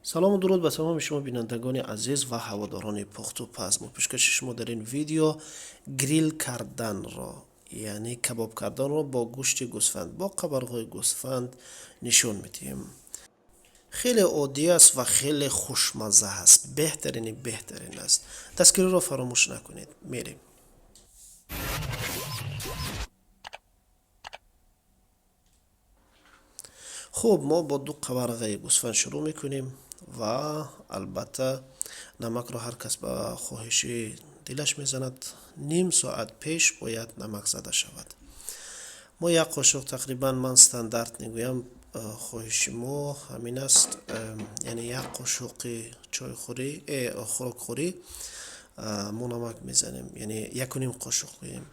سلام و درود به تمام شما بینندگان عزیز و هواداران پخت و پز. ما پیشکش شما در این ویدیو گریل کردن را یعنی کباب کردن را با گوشت گوسفند با قبرهای گوسفند نشون میدیم. خیلی عادی است و خیلی خوشمزه است. بهترین است. دستگیری را فراموش نکنید. میریم. خب ما با دو قبرغه گوسفند شروع میکنیم و البته نمک را هر کس به خواهش دلش میزند. نیم ساعت پیش باید نمک زده شود. ما یک قاشق تقریبا من استاندارد میگویم، خواهش ما همین است، یعنی یک قاشق چای خوری خوراک خوری ما نمک میزنیم، یعنی یک و نیم قاشق بگیم.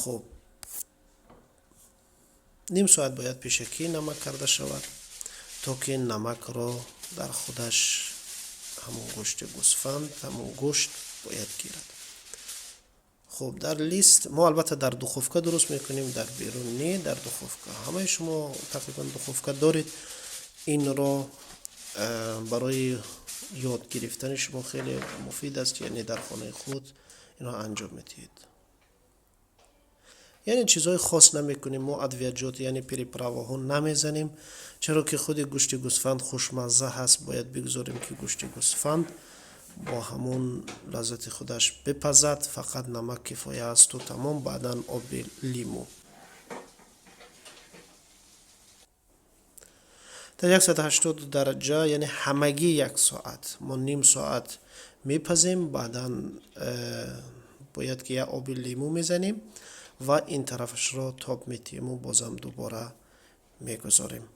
خب نیم ساعت باید پیشکی نمک کرده شود تا که نمک را در خودش همون گوشت گوسفند همون گوشت باید گیرد. خب در لیست ما البته در دخفکه درست میکنیم، در بیرون نه، در دخفکه. همه شما تقریبا دخفکه دارید. این را برای یاد گرفتن شما خیلی مفید است، یعنی در خانه خود اینا انجام میدید. یعنی چیزای خاص نمیکنیم، ما ادویجات یعنی پریپراوها نمیزنیم، چرا که خود گوشت گوسفند خوشمزه هست. باید بگذاریم که گوشت گوسفند با همون لذت خودش بپزد. فقط نمک کفایه است و تمام. بعدا آب لیمو در 180 درجه، یعنی همگی یک ساعت. ما نیم ساعت میپزیم، بعدا باید که یک آب لیمو میزنیم و این طرفش را تاب میتیم و بازم دوباره میگذاریم.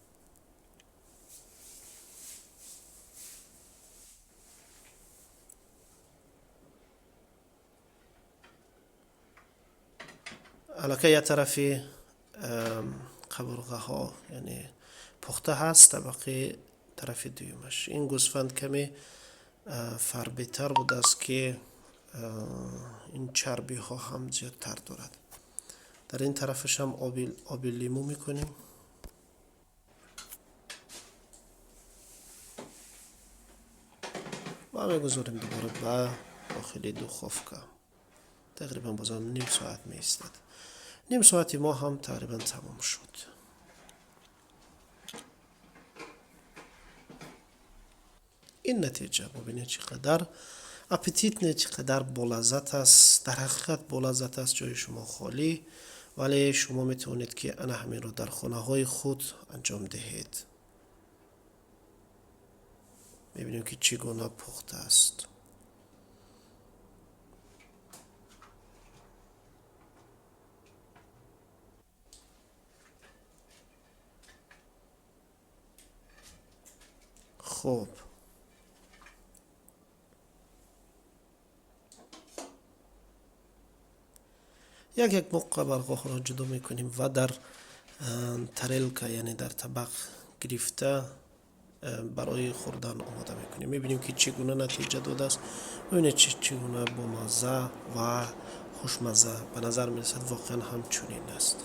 علاکه یک طرفی قبرغه ها یعنی پخته هست، طبقه طرف دویمش. این گوسفند کمی فربیتر بود است که این چربی ها هم زیادتر دارد. در این طرفش هم آب لیمو میکنیم. و میگذاریم دوباره به داخل دخفکه. تقریبا بازم نیم ساعت میستد. نیم ساعتی ما هم تقریبا تمام شد. این نتیجه ببینید چقدر اپتیت نه، چقدر بولذت است. در حقیقت بولذت است، جای شما خالی، ولی شما میتونید که انا همین رو در خانه های خود انجام دهید. میبینیم که چگونه پخته است. خب یک مقه قبرغه را جدا میکنیم و در ترلکه یعنی در طبق گرفته برای خوردن آماده میکنیم. میبینیم که چگونه نتیجه داده است. ببینید چگونه با مزه و خوشمزه به نظر میرسد. واقعا هم چنین است.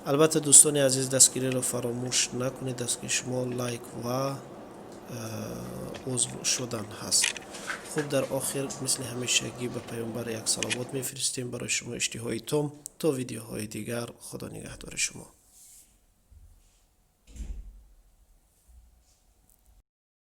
البته دوستان عزیز، دستگیری را فراموش نکنید. دستگیری شما لایک و عضو شدن هست. خوب در آخر مثل همیشگی به پیامبر یک صلوات میفرستیم برای شما اشتهای تام. تا ویدیوهای دیگر، خدا نگهدار شما.